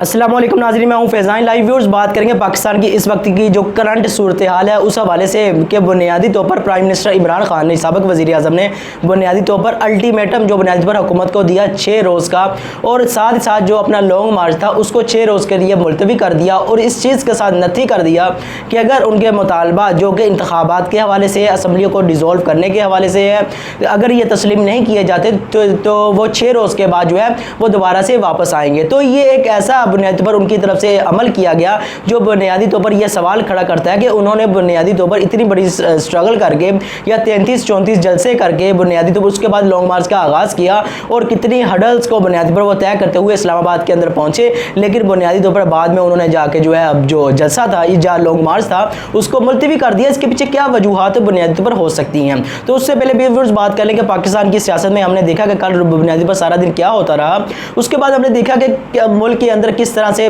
अस्सलाम वालेकुम नाज़रीन, मैं हूं फैज़ान। लाइव व्यूअर्स, बात करेंगे पाकिस्तान की इस वक्त की जो करंट सूरत हाल है उस हवाले से कि बुनियादी तौर पर प्राइम मिनिस्टर इमरान खान ने, साबिक़ वज़ीर आज़म ने बुनियादी तौर पर अल्टीमेटम जो बुनियादी तौर पर हुकूमत को दिया 6 रोज़ का, और साथ ही साथ जो अपना लॉन्ग मार्च था उसको 6 रोज़ के लिए मुलतवी कर दिया। और इस चीज़ के साथ नथी कर दिया कि अगर उनके मुतालबा जो कि इंतखाबात के हवाले से, असम्बली को डिज़ोल्व करने के हवाले से है, अगर ये तस्लीम नहीं किए जाते तो वो 6 रोज़ के बाद जो है वो दोबारा से वापस आएंगे। तो ये एक ऐसा बुनियादी पर उनकी तरफ से अमल किया गया जो बुनियादी तौर पर यह सवाल खड़ा करता है कि उन्होंने बुनियादी तौर पर इतनी बड़ी स्ट्रगल करके या 33-34 जलसे करके बुनियादी तौर पर उसके बाद लॉन्ग मार्च का आगाज़ किया और कितनी हडल्स को बुनियादी पर वो तय करते हुए इस्लामाबाद के अंदर पहुंचे। लेकिन बुनियादी तौर पर बाद में उन्होंने जाके जो है अब जो जलसा था, या लॉन्ग मार्च था, उसको मुलतवी कर दिया। इसके पीछे क्या वजूहात बुनियादी तौर पर हो सकती हैं, तो उससे पहले भी बात कर लेंगे पाकिस्तान की सियासत में। हमने देखा कि कल बुनियादी पर सारा दिन क्या होता रहा, उसके बाद हमने देखा कि मुल्क के अंदर किस तरह से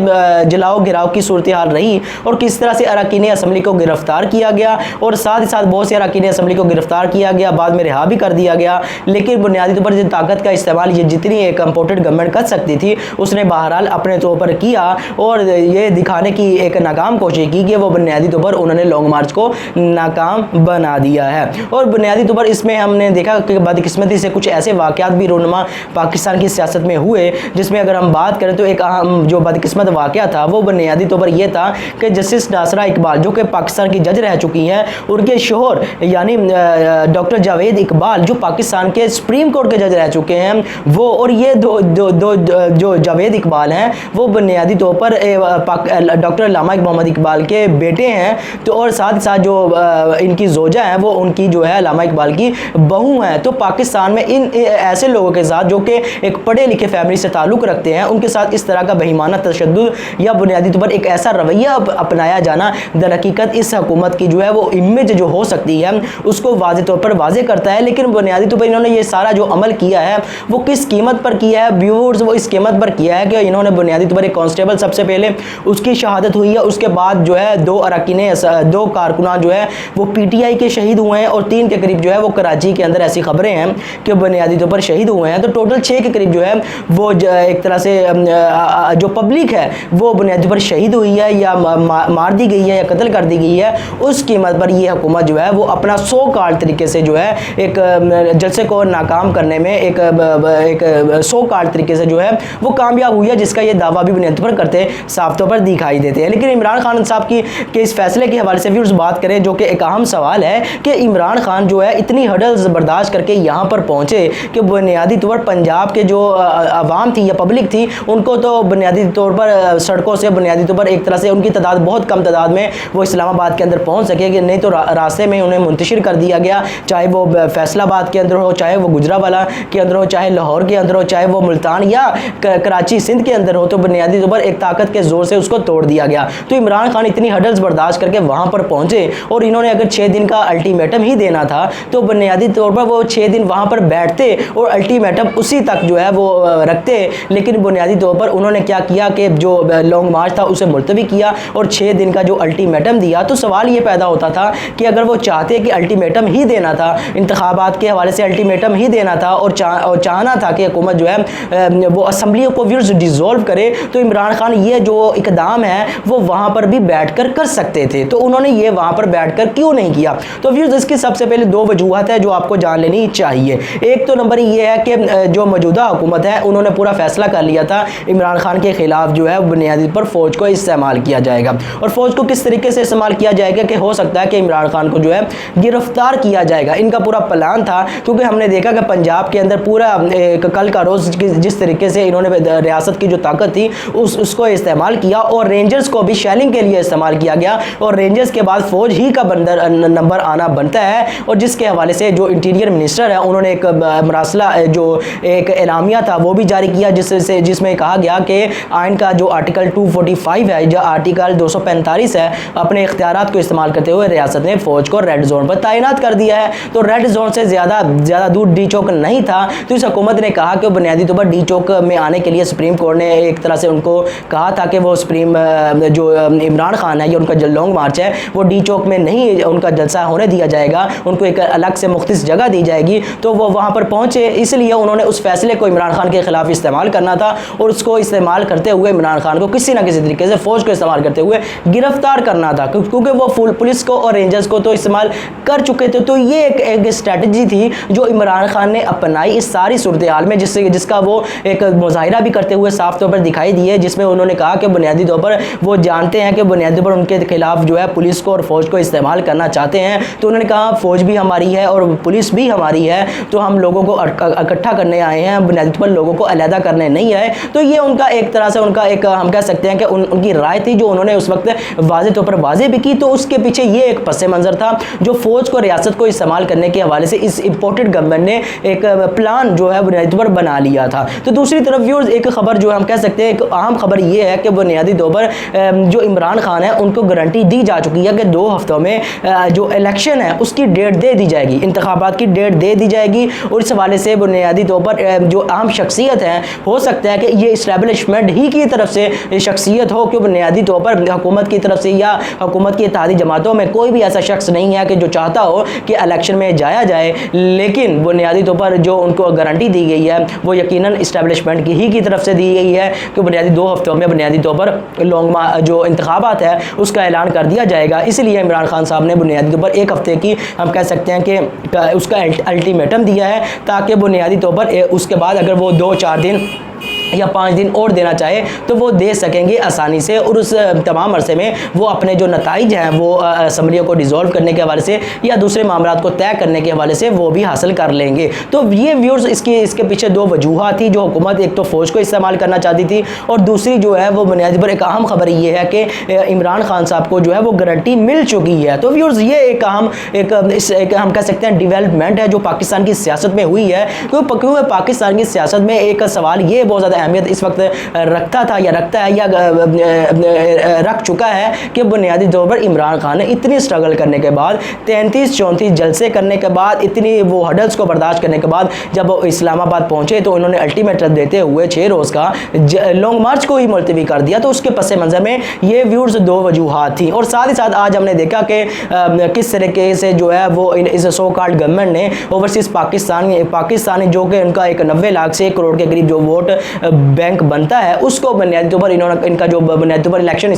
जलाओ गिराव की सूरत हाल रही और किस तरह से अरकान असम्बली को गिरफ्तार किया गया, और साथ ही साथ बहुत से अरकान असम्बली को गिरफ्तार किया गया, बाद में रिहा भी कर दिया गया। लेकिन बुनियादी तौर पर जो ताकत का इस्तेमाल ये जितनी एक इम्पोर्टेड गवर्नमेंट कर सकती थी उसने बहरहाल अपने तौर पर किया और ये दिखाने की एक नाकाम कोशिश की कि वो बुनियादी तौर पर उन्होंने लॉन्ग मार्च को नाकाम बना दिया है। और बुनियादी तौर पर इसमें हमने देखा कि बदकिस्मती से कुछ ऐसे वाक़यात भी रोनमा पाकिस्तान की सियासत में हुए, जिसमें अगर हम बात करें तो एक अहम जो बदकिस्मत वाक़या था वो बुनियादी तौर पर यह था कि जस्टिस नासरा इकबाल जो कि पाकिस्तान की जज रह चुकी हैं, उनके शोहर यानी डॉक्टर जावेद इकबाल जो पाकिस्तान के सुप्रीम कोर्ट के जज रह चुके हैं, वो और ये दो जो जावेद इकबाल हैं वो बुनियादी तौर पर डॉक्टर अल्लामा मोहम्मद इकबाल के बेटे हैं। तो और साथ ही साथ जो इनकी जोजा है वो उनकी जो है अल्लामा इकबाल की बहू हैं। तो पाकिस्तान में इन ऐसे लोगों के साथ जो कि एक पढ़े लिखे फैमिली से ताल्लुक़ रखते हैं, उनके साथ इस तरह का बेईमाना तशद्दुद या बुनियादी तौर पर एक ऐसा रवैया अपनाया जाना दरहकीकत इस हुकूमत की जो है वो इमेज जो हो सकती है उसको वाज़ेह तौर पर वाज़ेह करता है। लेकिन बुनियादी तौर पर इन्होंने ये सारा जो अमल किया है वो किस कीमत पर किया है व्यूअर्स, वो इस कीमत पर किया है कि इन्होंने बुनियादी तौर पर एक कांस्टेबल सबसे पहले उसकी शहादत हुई है, उसके बाद जो है 2 कारकुनान जो है वो PTI के शहीद हुए हैं और 3 के करीब जो है वो कराची के अंदर ऐसी खबरें हैं कि बुनियादी तौर पर शहीद हुए हैं। तो टोटल 6 के करीब जो है वो एक तरह से जो पब्लिक है वो बुनियादी पर शहीद हुई है या मार दी गई है या कत्ल कर दी गई है। उस कीमत पर ये हुकूमत जो है वो अपना सो कॉल्ड तरीके से जो है एक जलसे को नाकाम करने में एक सो कॉल्ड तरीके से जो है वो कामयाब हुई है, जिसका ये दावा भी बुनियादी पर करते साफ तौर पर दिखाई देते हैं। लेकिन इमरान खान साहब के इस फैसले के हवाले से भी उस बात करें जो कि एक अहम सवाल है कि इमरान खान जो है इतनी हडल्स बर्दाश्त करके यहाँ पर पहुँचे कि बुनियादी तौर पर पंजाब के जो आवाम थी या पब्लिक थी उनको तो बुनियादी तौर पर सड़कों से बुनियादी तौर पर एक तरह से उनकी तादाद बहुत कम तादाद में वो इस्लामाबाद के अंदर पहुंच सके, कि नहीं तो रास्ते में उन्हें मुंतशिर कर दिया गया, चाहे वो फैसलाबाद के अंदर हो, चाहे वो गुजरावाला के अंदर हो, चाहे लाहौर के अंदर हो, चाहे वो मुल्तान या कराची सिंध के अंदर हो। तो बुनियादी तौर पर एक ताकत के जोर से उसको तोड़ दिया गया। तो इमरान खान इतनी हडल्स बर्दाश्त करके वहां पर पहुंचे और इन्होंने अगर 6 दिन का अल्टीमेटम ही देना था तो बुनियादी तौर पर वो 6 दिन वहां पर बैठते और अल्टीमेटम उसी तक जो है वो रखते। लेकिन बुनियादी तौर पर उन्होंने क्या किया कि जो लॉन्ग मार्च था उसे मुलतवी किया और 6 दिन का जो अल्टीमेटम दिया। तो सवाल ये पैदा होता था कि अगर वो चाहते कि अल्टीमेटम ही देना था, इंतखाबात के हवाले से अल्टीमेटम ही देना था और चाहना था कि हुकूमत जो है वो असम्बली को डिज़ोल्व करे, तो इमरान खान ये जो इकदाम है वो वहाँ पर भी बैठ कर सकते थे। तो उन्होंने ये वहाँ पर बैठ कर क्यों नहीं किया? तो व्यूअर्स, इसकी सबसे पहले 2 वजूहत है जो आपको जान लेनी चाहिए। एक तो नंबर ये है कि जो मौजूदा हुकूमत है उन्होंने पूरा फैसला कर लिया था इमरान खान के खिलाफ जो है बुनियादी पर फौज को इस्तेमाल किया जाएगा। और फौज को किस तरीके से इस्तेमाल किया जाएगा कि हो सकता है कि इमरान खान को जो है गिरफ्तार किया जाएगा। इनका पूरा प्लान था, क्योंकि हमने देखा कि पंजाब के अंदर पूरा कल का रोज़ जिस तरीके से इन्होंने रियासत की जो ताकत थी उसको इस्तेमाल किया और रेंजर्स को भी शेलिंग के लिए इस्तेमाल किया गया और रेंजर्स के बाद फौज ही का नंबर आना बनता है। और जिसके हवाले से जो इंटीरियर मिनिस्टर है उन्होंने एक मरासला जो एक एलामिया था वो भी जारी किया, जिसमें कहा गया कि आइन का जो आर्टिकल 245 है या आर्टिकल 245 है, अपने इख्तियारात को इस्तेमाल करते हुए रियासत ने फौज को रेड जोन पर तैनात कर दिया है। तो रेड जोन से ज़्यादा दूर डी चौक नहीं था। तो इस हुकूमत ने कहा कि बुनियादी तौर पर डी चौक में आने के लिए सुप्रीम कोर्ट ने एक तरह से उनको कहा था कि वो जो इमरान खान है या उनका जो लॉन्ग मार्च है वो डी चौक में नहीं उनका जलसा होने दिया जाएगा, उनको एक अलग से मुख्तस जगह दी जाएगी। तो वो वहाँ पर पहुँचे, इसलिए उन्होंने उस फैसले को इमरान खान के खिलाफ इस्तेमाल करना था और उसको इस्तेमाल करते करते हुए इमरान खान को किसी ना किसी तरीके से फौज को इस्तेमाल करते हुए गिरफ्तार करना था, क्योंकि वो पुलिस को और रेंजर्स को तो इस्तेमाल कर चुके थे। तो ये एक स्ट्रैटेजी थी जो इमरान खान ने अपनाई इस सारी सूरत हाल में, जिसका वो एक मुजाहिरा भी करते हुए साफ तौर पर दिखाई दिए, जिसमें उन्होंने कहा कि बुनियादी तौर पर वो जानते हैं कि बुनियादी तौर पर उनके खिलाफ जो है पुलिस को और फौज को इस्तेमाल करना चाहते हैं। तो उन्होंने कहा फौज भी हमारी है और पुलिस भी हमारी है, तो हम लोगों को इकट्ठा करने आए हैं, बुनियादी तौर पर लोगों को अलहदा करने नहीं आए। तो ये उनका एक तरह से उनका एक हम कह सकते हैं कि उनकी राय थी जो उन्होंने उस वक्त वाज़ेह तौर पर वाज़ेह भी की। तो उसके पीछे ये एक पस मंज़र था जो फौज को रियासत को इस्तेमाल करने के हवाले से इस इंपोर्टेड गवर्नमेंट ने एक प्लान जो है बुनियादी तौर पर बना लिया था। तो दूसरी तरफ व्यूअर्स एक खबर जो हम कह सकते हैं एक अहम खबर ये है कि बुनियादी तौर पर जो इमरान खान है उनको गारंटी दी जा चुकी है कि 2 हफ्तों में जो इलेक्शन है उसकी डेट दे दी जाएगी, इंतखाबात की डेट दे दी जाएगी। और इस हवाले से बुनियादी तौर पर जो अहम शख्सियत है, हो सकता है कि ये इस्टेब्लिशमेंट ही की तरफ से शख्सियत हो कि बुनियादी तौर पर हुकूमत की तरफ से या हुकूमत की इत्तेहादी जमातों में कोई भी ऐसा शख्स नहीं है कि जो चाहता हो कि इलेक्शन में जाया जाए, लेकिन बुनियादी तौर पर जो उनको गारंटी दी गई है वो यकीनन इस्टेब्लिशमेंट की तरफ से दी गई है कि बुनियादी 2 हफ्तों में बुनियादी तौर पर जो इंतखाबात है उसका ऐलान कर दिया जाएगा। इसलिए इमरान खान साहब ने बुनियादी तौर पर 1 हफ्ते की हम कह सकते हैं कि उसका अल्टीमेटम दिया है, ताकि बुनियादी तौर पर उसके बाद अगर वो 2-4 दिन या 5 दिन और देना चाहे तो वो दे सकेंगे आसानी से, और उस तमाम अरसे में वो अपने जो नताइज हैं वो असम्बलियों को डिज़ोल्व करने के हवाले से या दूसरे मामलात को तय करने के हवाले से वो भी हासिल कर लेंगे। तो ये व्यूअर्स इसके पीछे 2 वजूहात थी जो हुकूमत एक तो फ़ौज को इस्तेमाल करना चाहती थी, और दूसरी जो है वो बुनियादी पर एक अहम खबर ये है कि इमरान खान साहब को जो है वो गारंटी मिल चुकी है। तो व्यूअर्स ये एक अहम एक हम कह सकते हैं डेवलपमेंट है जो पाकिस्तान की सियासत में हुई है, क्योंकि पाकिस्तान की सियासत में एक सवाल ये बहुत ज़्यादा अहमियत इस वक्त रखता था या रखता है या रख चुका है कि बुनियादी तौर पर इमरान खान ने इतनी स्ट्रगल करने के बाद 33-34 जलसे करने के बाद इतनी वो हडल्स को बर्दाश्त करने के बाद जब वो इस्लामाबाद पहुंचे तो उन्होंने अल्टीमेटम देते हुए 6 रोज़ का लॉन्ग मार्च को ही मुलतवी कर दिया। तो उसके पस मंज़र में ये व्यूअर्स 2 वजूहात थी, और साथ ही साथ आज हमने देखा कि किस तरीके से जो है वो इस सो कॉल्ड गवर्नमेंट ने ओवरसीज़ पाकिस्तानी जो कि उनका एक 90 लाख से 1 करोड़ के करीब जो वोट बैंक बनता है उसको बुनियादी तौर पर इन्होंने इनका जो बुनियादी तौर पर इलेक्शन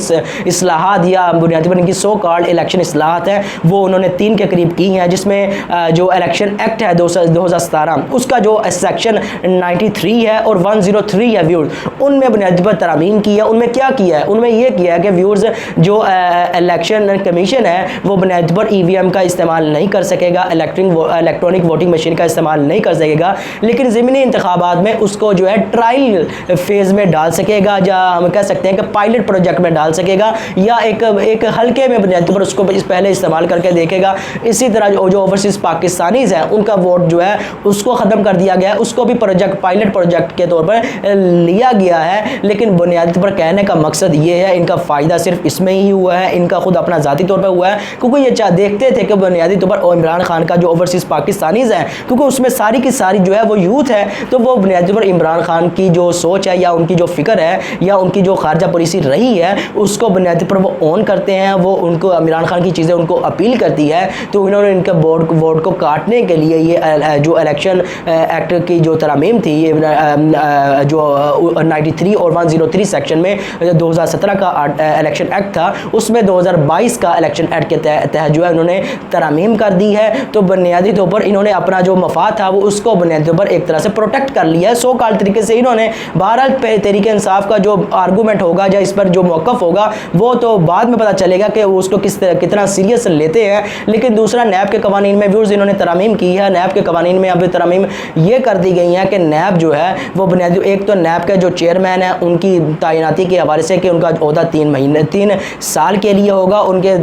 इस्लाहात या बुनियादी पर इनकी सो कॉल्ड इलेक्शन इस्लाहात है वो उन्होंने 3 के करीब की हैं, जिसमें जो इलेक्शन एक्ट है 2017 उसका जो सेक्शन 93 है और 103 है व्यूअर्स, उनमें बुनियादी पर तरमीम की है। उनमें क्या किया है? उनमें यह किया है कि व्यूअर्स जो इलेक्शन कमीशन है वो बुनियादी पर EVM का इस्तेमाल नहीं कर सकेगा, इलेक्ट्रॉनिक वोटिंग मशीन का इस्तेमाल नहीं कर सकेगा, लेकिन ज़मीनी इंतखाबात में उसको जो है ट्रायल फेज़ में डाल सकेगा, या हम कह सकते हैं कि पायलट प्रोजेक्ट में डाल सकेगा, या एक हल्के में बुनियादी पर उसको पहले इस्तेमाल करके देखेगा। इसी तरह जो ओवरसीज़ पाकिस्तानीज़ हैं उनका वोट जो है उसको ख़त्म कर दिया गया है, उसको भी पायलट प्रोजेक्ट के तौर पर लिया गया है। लेकिन बुनियादी तौर पर कहने का मकसद ये है, इनका फ़ायदा सिर्फ इसमें ही हुआ है, इनका खुद अपना ज़ाती तौर पर हुआ है, क्योंकि ये देखते थे कि बुनियादी तौर पर इमरान खान का जो ओवरसीज़ पाकिस्तानीज़ हैं, क्योंकि उसमें सारी की सारी जो है वो यूथ है, तो वो बुनियादी तौर पर इमरान खान की जो सोच है या उनकी जो फ़िक्र है या उनकी जो खारजा पॉलिसी रही है उसको बुनियादी पर वो ऑन करते हैं, वो उनको इमरान खान की चीज़ें उनको अपील करती है। तो इन्होंने इनके वोट को काटने के लिए ये जो इलेक्शन एक्ट की जो तरमीम थी जो 93 और 103 सेक्शन में 2017 का इलेक्शन एक्ट था उसमें 2022 का इलेक्शन एक्ट के तहत जो है उन्होंने तरमीम कर दी है। तो बुनियादी तौर पर इन्होंने अपना जो मफाद था वो उसको बुनियादी तौर पर एक तरह से प्रोटेक्ट कर लिया है। सो कॉल्ड तरीके से इन्होंने बहरहाल तहरीक इंसाफ का जो आर्गूमेंट होगा या इस पर जो मौक़िफ़ होगा वो तो बाद में पता चलेगा कि वो उसको कितना सीरियस लेते हैं। लेकिन दूसरा नैब के कवानीन में व्यूअर्स इन्होंने तरमीम की है। नैब के कवानीन में अभी तरमीम ये कर दी गई है कि नैब जो है वो बुनियादी एक तो नैब के जो चेयरमैन है उनकी तैनाती के हवाले से कि उनका ओहदा 3 साल के लिए होगा, उनके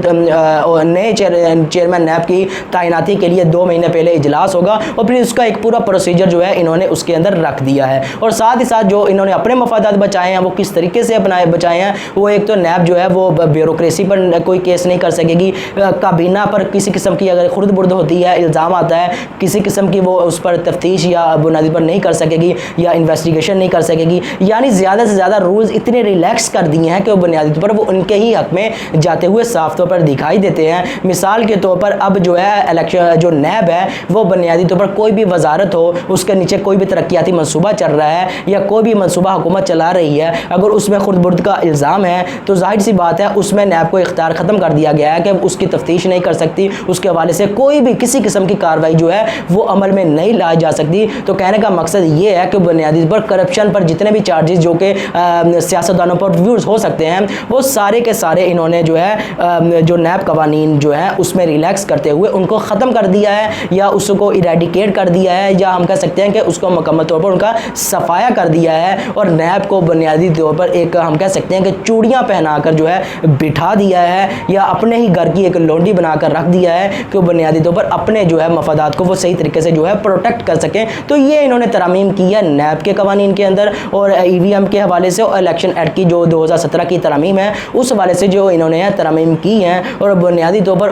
नए चेयरमैन नैब की तैनाती के लिए 2 महीने पहले इजलास होगा और फिर उसका एक पूरा प्रोसीजर जो है इन्होंने उसके अंदर रख दिया है। और साथ ही साथ जो इन्होंने अपने मफादात बचाए हैं वो किस तरीके से बचाए हैं, वो एक तो नैब जो है वो ब्यूरोक्रेसी पर कोई केस नहीं कर सकेगी, काबीना पर किसी किस्म की अगर खुर्द बुर्द होती है, इल्ज़ाम आता है, किसी किस्म की वो उस पर तफ्तीश या बुनियादी पर नहीं कर सकेगी या इन्वेस्टिगेशन नहीं कर सकेगी। यानी ज़्यादा से ज़्यादा रूल्स इतने रिलैक्स कर दिए हैं कि वो बुनियादी तौर पर वो उनके ही हक में जाते हुए साफ तौर पर दिखाई देते हैं। मिसाल के तौर पर अब जो है इलेक्शन जो नैब है वो बुनियादी तौर पर कोई भी वजारत हो उसके नीचे कोई भी तरक्याती मनसूबा चल रहा है या कोई भी मनसूबा हुकूमत चला रही है, अगर उसमें खुर्द-बुर्द का इल्ज़ाम है तो ज़ाहिर सी बात है उसमें नैब को इख्तियार ख़त्म कर दिया गया है कि उसकी तफ्तीश नहीं कर सकती, उसके हवाले से कोई भी किसी किस्म की कार्रवाई जो है वो अमल में नहीं लाई जा सकती। तो कहने का मकसद ये है कि बुनियादी पर करप्शन पर जितने भी चार्जेस जो कि सियासतदानों पर व्यूज़ हो सकते हैं वो सारे के सारे इन्होंने जो है जो नैब कवानीन जो है उसमें रिलैक्स करते हुए उनको ख़त्म कर दिया है या उसको इरेडिकेट कर दिया है, या हम कह सकते हैं कि उसको मुकम्मल तौर पर उनका सफाया कर दिया है और नैब को बुनियादी तौर पर एक हम कह सकते हैं कि चूड़ियाँ पहनाकर जो है बिठा दिया है या अपने ही घर की एक लोंडी बनाकर रख दिया है कि बुनियादी तौर पर अपने जो है मफादात को वो सही तरीके से जो है प्रोटेक्ट कर सकें। तो ये इन्होंने तरमीम की है नैब के कवानीन के अंदर और EVM के हवाले से और इलेक्शन एक्ट की जो 2017 की तरमीम है उस हवाले से जो इन्होंने तरमीम की हैं और बुनियादी तौर पर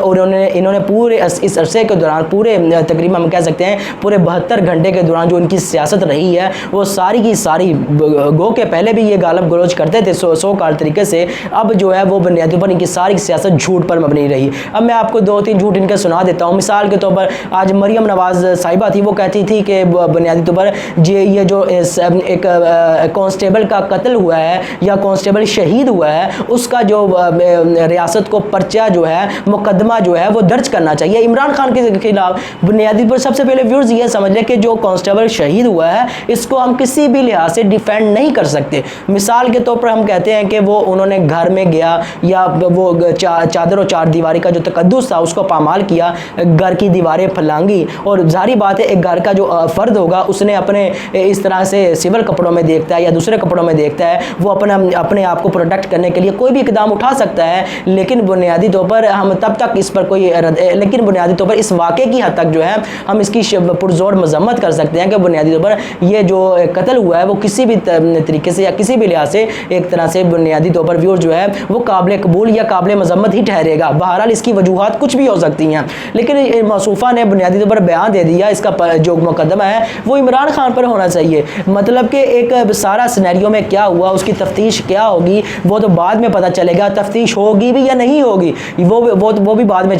इन्होंने पूरे इस अरसे के दौरान पूरे तकरीबन हम कह सकते हैं पूरे 72 घंटे के दौरान जो इनकी सियासत रही है वो सारी की सारी गो के पहले भी ये गालब गलोच करते थे सो काल तरीके से, अब जो है वो बुनियादी तौर पर इनकी सारी सियासत झूठ पर मबनी रही। अब मैं आपको 2-3 झूठ इनके सुना देता हूँ। मिसाल के तौर पर आज मरियम नवाज साहिबा थी, वो कहती थी कि बुनियादी तौर पर ये जो एक कांस्टेबल का कत्ल हुआ है या कांस्टेबल शहीद हुआ है उसका जो रियासत को पर्चा जो है मुकदमा जो है वो दर्ज करना चाहिए इमरान खान के खिलाफ। बुनियादी पर सबसे पहले व्यूअर्स ये समझ लें कि जो कांस्टेबल शहीद हुआ है इसको हम किसी भी लिहाज से डिफेंड नहीं कर सकते। मिसाल के तौर पर हम कहते हैं कि वो उन्होंने घर में गया या वो चादर और चार दीवारी का जो तकद्दुस था उसको पामाल किया, घर की दीवारें फलांगी, और जारी बात है एक घर का जो फ़र्द होगा उसने अपने इस तरह से सिविल कपड़ों में देखता है या दूसरे कपड़ों में देखता है, वो अपने आप को प्रोटेक्ट करने के लिए कोई भी इकदाम उठा सकता है। लेकिन बुनियादी तौर पर हम तब तक इस पर लेकिन बुनियादी तौर पर इस वाक़े की हद तक जो है हम इसकी पुरजोर मजम्मत कर सकते हैं कि बुनियादी तौर पर ये जो कत्ल हुआ है वो किसी भी तरीके से या किसी भी लिहाज से एक तरह से बुनियादी तौर पर व्यूअर जो है वो काबिल कबूल या काबिल मजम्मत ही ठहरेगा। बहरहाल इसकी वजूहात कुछ भी हो सकती हैं, लेकिन मौसूफ़ा ने बुनियादी तौर पर बयान दे दिया इसका जो मुकदमा है वो इमरान खान पर होना चाहिए। मतलब कि एक सारा सिनेरियो में क्या हुआ उसकी तफ्तीश क्या होगी वो तो बाद में पता चलेगा, तफ्तीश होगी भी या नहीं होगी वो भी बाद में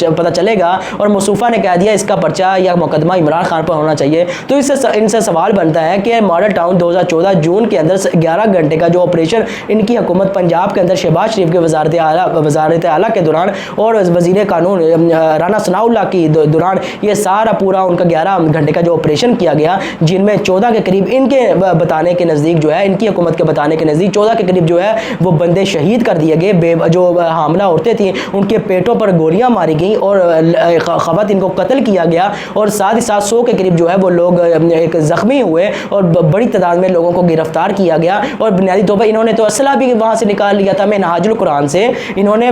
पता चलेगा। और मौसूफ़ा ने कह दिया इसका पर्चा या मुकदमा इमरान खान पर होना चाहिए। तो इनसे सवाल बनता है कि मॉडल टाउन 2014 जून के अंदर 11 घंटे का जो ऑपरेशन इनकी हुकूमत पंजाब के अंदर शहबाज शरीफ के वज़ारत आला के दौरान और वज़ीर कानून राना सनाउल्लाह की दौरान ये सारा पूरा उनका 11 घंटे का जो ऑपरेशन किया गया, जिनमें 14 के करीब इनके बताने के नज़दीक जो है इनकी हुकूमत के बताने के नज़दीक 14 के करीब जो है वो बंदे शहीद कर दिए गए। जो हामला औरतें थीं उनके पेटों पर गोलियां मारी गई और ख़वातीन को कत्ल किया गया, और साथ ही साथ 100 के करीब जो है वो लोग एक ज़ख्मी हुए और बड़ी तादाद में लोगों को गिरफ्तार किया गया। और बुनियादी तौर पर इन्होंने तो असला भी वहाँ से निकाल लिया था। मिनहाजुल कुरान से इन्होंने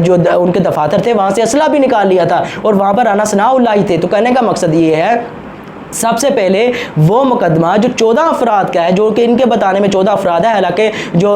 जो उनके दफातर थे वहाँ से असला भी निकाल लिया था और वहाँ पर राना सनाउल्लाह ही थे। तो कहने का मकसद ये है सबसे पहले वो मुकदमा जो 14 अफराद का है, जो कि इनके बताने में 14 अफराद है, हालांकि जो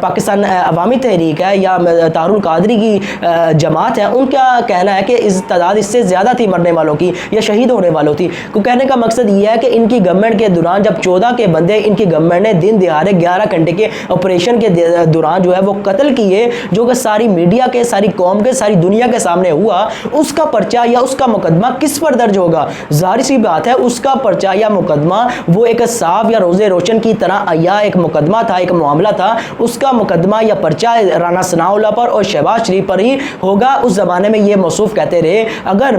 पाकिस्तान अवामी तहरीक है या तारुल कादरी की जमात है उनका कहना है कि इस तादाद इससे ज़्यादा थी मरने वालों की या शहीद होने वालों थी। तो कहने का मकसद ये है कि इनकी गवर्नमेंट के दौरान जब 14 के बंदे इनकी गवर्नमेंट ने दिन दिहाड़े 11 घंटे के ऑपरेशन के दौरान जो है वो कत्ल किए, जो कि सारी मीडिया के, सारी कौम के, सारी दुनिया के सामने हुआ, उसका पर्चा या उसका मुकदमा किस पर दर्ज होगा? जाहिर सी बात है उसका पर्चा या मुकदमा वो एक साफ या रोज़े रोशन की तरह या एक मुकदमा था, एक मामला था, उसका मुकदमा या पर्चा राना सनाउल्लाह पर और शहबाज शरीफ पर ही होगा। उस ज़माने में ये मौसूफ कहते रहे अगर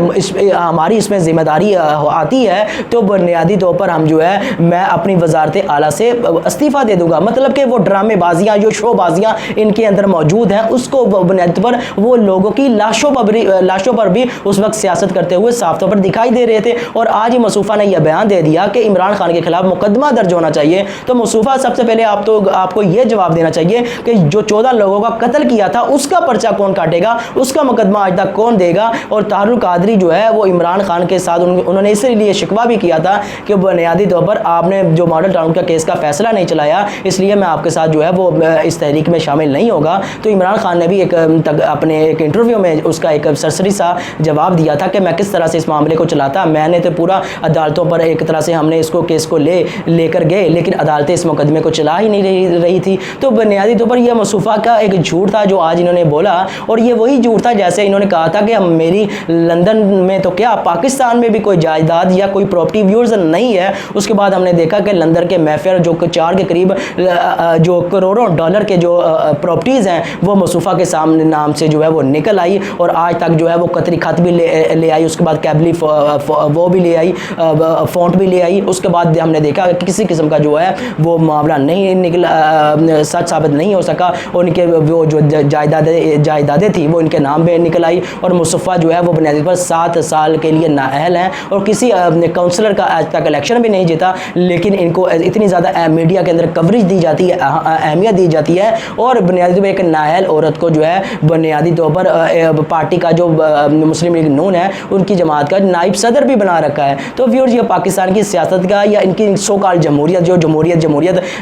हमारी इसमें जिम्मेदारी आती है तो बुनियादी तौर पर हम जो है मैं अपनी वजारत आला से इस्तीफ़ा दे दूंगा। मतलब कि वो ड्रामेबाजियाँ जो शोबाजियाँ इनके अंदर मौजूद हैं उसको बुनियादी पर वो लोगों की लाशों पर भी उस वक्त सियासत करते हुए साफ तौर पर दिखाई दे रहे थे। और आज ही मौसूफ़ा ने यह बयान दे दिया कि इमरान खान के खिलाफ मुकदमा दर्ज होना चाहिए। तो मौसूफ़ा सबसे पहले आपको यह जवाब देना चाहिए कि जो 14 लोगों का कत्ल किया था उसका पर्चा कौन काटेगा, उसका मुकदमा आज तक कौन देगा। और तारुल कादरी जो है वो इमरान खान के साथ उन्होंने इसलिए शिकवा भी किया था कि बुनियादी तौर पर आपने जो मॉडल टाउन का केस का फैसला नहीं चलाया, इसलिए मैं आपके साथ जो है वो इस तहरीक में शामिल नहीं होगा। तो इमरान खान ने भी अपने एक इंटरव्यू में उसका एक सरसरी सा जवाब दिया था कि मैं किस तरह से इस मामले को चलाता, मैंने तो पूरा अदालतों अदालतों पर एक तरह से हमने इसको केस को लेकर गए, लेकिन अदालतें इस मुकदमे को चला ही नहीं रही थी। तो बुनियादी तौर पर यह मुस्तफ़ा का एक झूठ था जो आज इन्होंने बोला, और ये वही झूठ था जैसे इन्होंने कहा था कि मेरी लंदन में तो क्या पाकिस्तान में भी कोई जायदाद या कोई प्रॉपर्टी व्यूज नहीं है। उसके बाद हमने देखा कि लंदन के मैफेयर जो 4 के करीब जो करोड़ों डॉलर के जो प्रॉपर्टीज़ हैं वो मुस्तफ़ा के सामने नाम से जो है वो निकल आई, और आज तक जो है वो कतरी खत भी ले आई, उसके बाद कैबली वो भी ले आई, फ़ॉन्ट भी ले आई। उसके बाद हमने देखा कि किसी किस्म का जो है वो मामला नहीं निकला, सच साबित नहीं हो सका, और इनके वो जो जायदादें थी वो इनके नाम में निकल आई, और मुस्तफ़ा जो है वो बुनियादी पर 7 साल के लिए नाअहल हैं, और किसी काउंसलर का आज तक इलेक्शन भी नहीं जीता, लेकिन इनको इतनी ज़्यादा मीडिया के अंदर कवरेज दी जाती है, अहमियत दी जाती है, और बुनियादी तौर पर एक नाअहल औरत को जो है बुनियादी तौर पर पार्टी का जो मुस्लिम लीग नून है उनकी जमात का नाइब सदर भी बना रखा है। तो व्यूअर्स, ये पाकिस्तान की सियासत का या इनकी सो कॉल्ड जमहूरियत, जो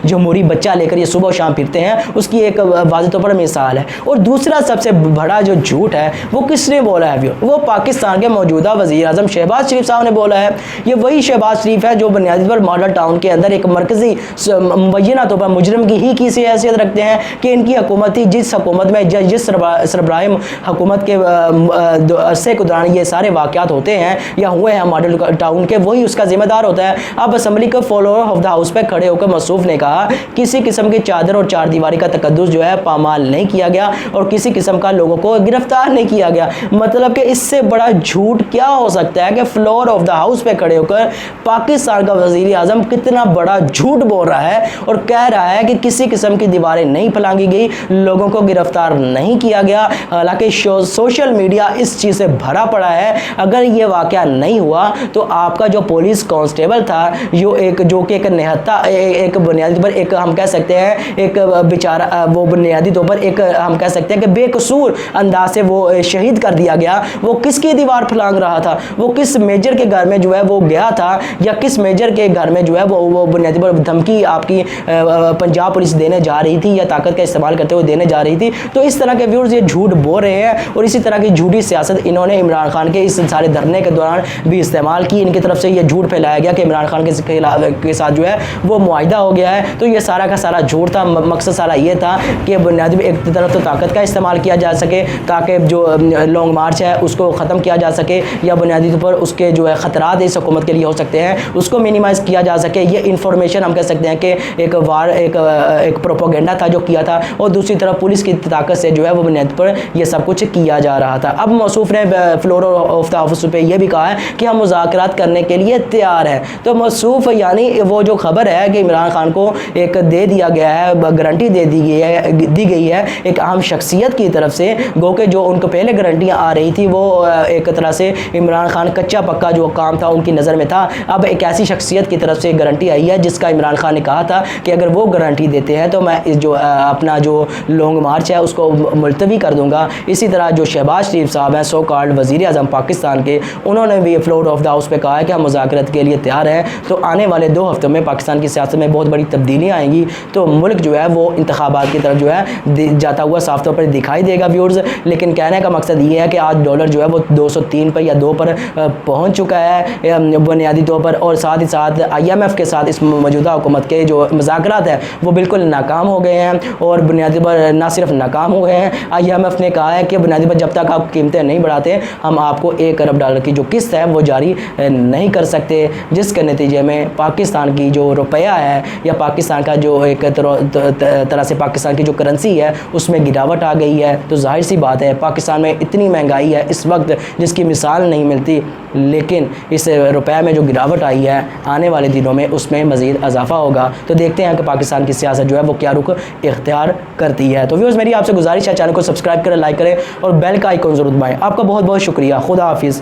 जमहूरी बच्चा लेकर ये सुबह शाम फिरते हैं, उसकी एक वाज़ेह तौर पर मिसाल है। और दूसरा सबसे बड़ा जो झूठ है वो किसने बोला है व्यूअर, वो पाकिस्तान के मौजूदा वज़ीर आज़म शहबाज शरीफ साहब ने बोला है। ये वही शहबाज शरीफ है जो बुनियादी पर मॉडल टाउन के अंदर एक मरकज़ी मुबैना तौर पर मुजरिम की हैसियत रखते हैं कि इनकी हुकूमत थी, जिस हुकूमत में जिस सरबराह हुकूमत के अरसे के दौरान ये सारे वाक़यात होते हैं या हुए हैं मॉडल टाउन के, वही उसका जिम्मेदार होता है। अब असम्बली के फ्लोर ऑफ द हाउस पर खड़े होकर मसूफ ने कहा किसी किस्म की चादर और चार दीवारी का तकद्दुस जो है पामाल नहीं किया गया, और किसी किस्म का लोगों को गिरफ्तार नहीं किया गया। मतलब कि इससे बड़ा झूठ क्या हो सकता है कि फ्लोर ऑफ द हाउस पे खड़े होकर पाकिस्तान का वज़ीर आज़म कितना बड़ा झूठ बोल रहा है और कह रहा है कि किसी किस्म की दीवारें नहीं फैलांगी गई, लोगों को गिरफ्तार नहीं किया गया। हालांकि सोशल मीडिया इस चीज़ से भरा पड़ा है। अगर ये वाक़या नहीं हुआ तो आपका जो पुलिस कांस्टेबल था जो कि एक निहत्ता, एक बुनियादी पर एक हम कह सकते हैं एक बेचारा, वो बुनियादी तौर पर एक हम कह सकते हैं कि बेकसूर अंदाज से वो शहीद कर दिया गया। वो किसकी दीवार फलांग रहा था, वो किस मेजर के घर में जो है वो गया था, या किस मेजर के घर में जो है वो बुनियादी पर धमकी आपकी पंजाब पुलिस देने जा रही थी या ताकत का इस्तेमाल करते हुए देने जा रही थी। तो इस तरह के व्यूअर्स ये झूठ बोल रहे हैं, और इसी तरह की झूठी सियासत इन्होंने इमरान खान के इस सारे धरने के दौरान भी इस्तेमाल की। इनकी तरफ से ये झूठ फैलाया गया कि इमरान खान के साथ जो है वो मुआहिदा हो गया है। तो ये सारा का सारा झूठ था। मकसद सारा ये था कि बुनियादी एक तरफ तो ताकत का इस्तेमाल किया जा सके ताकि जो लॉन्ग मार्च है उसको ख़त्म किया जा सके, या बुनियादी तौर पर उसके जो है ख़तरात इस हुकूमत के लिए हो सकते हैं उसको मिनिमाइज़ किया जा सके। ये इन्फॉर्मेशन हम कह सकते हैं कि एक प्रोपोगेंडा था जो किया था, और दूसरी तरफ पुलिस की ताकत से जो है वो बुनियादी पर यह सब कुछ किया जा रहा था। अब मौसूफ ने फ्लोर ऑफ द हाउस पे यह भी कहा है कि हम मुज़ाकरात करने के लिए तैयार हैं। तो मौसूफ यानी वो जो खबर है कि इमरान खान को एक दे दिया गया है, गारंटी दे दी गई है एक अहम शख्सियत की तरफ से, गो के जो उनको पहले गारंटियाँ आ रही थी वो एक तरह से इमरान खान कच्चा पक्का जो काम था उनकी नज़र में था। अब एक ऐसी शख्सियत की तरफ से गारंटी आई है जिसका इमरान खान ने कहा था कि अगर वो गारंटी देते हैं तो मैं जो अपना जो लॉन्ग मार्च है उसको मुलतवी कर दूंगा। इसी तरह जो शहबाज शरीफ साहब हैं सो कॉल्ड वज़ीर आज़म पाकिस्तान के, उन्होंने भी फ्लोर ऑफ द हाउस पे कहा है कि हम मुज़ाकरात के लिए तैयार हैं। तो आने वाले 2 हफ्तों में पाकिस्तान की सियासत में बहुत बड़ी तब्दीलियाँ आएंगी, तो मुल्क जो है वो इंतखाबात की तरफ जो है जाता हुआ साफ तौर पर दिखाई देगा व्यूअर्स। लेकिन कहने का मकसद ये है कि आज डॉलर जो है वो 203 पर या 2 पर पहुँच चुका है बुनियादी तौर पर, और साथ ही साथ IMF के साथ इस मौजूदा हुकूमत के जो मुज़ाकरात है वो बिल्कुल नाकाम हो गए हैं, और बुनियादी पर ना सिर्फ नाकाम हुए हैं, IMF ने कहा है कि बुनियादी पर जब तक आप कीमतें नहीं बढ़ाते हम आपको $1 अरब की जो किस्त है वो जारी नहीं कर सकते, जिसके नतीजे में पाकिस्तान की जो रुपया है या पाकिस्तान का जो एक तरह से पाकिस्तान की जो करेंसी है उसमें गिरावट आ गई है। तो जाहिर सी बात है पाकिस्तान में इतनी महंगाई है इस वक्त जिसकी मिसाल नहीं मिलती, लेकिन इस रुपये में जो गिरावट आई है आने वाले दिनों में उसमें मज़ीद इजाफा होगा। तो देखते हैं कि पाकिस्तान की सियासत जो है वो क्या रुख इख्तियार करती है। तो व्यूअर्स, मेरी आपसे गुजारिश है चैनल को सब्सक्राइब करें, लाइक करें और बेल का आइकॉन ज़रूर दबाएं। आपका बहुत बहुत शुक्रिया। खुदा हाफिज़।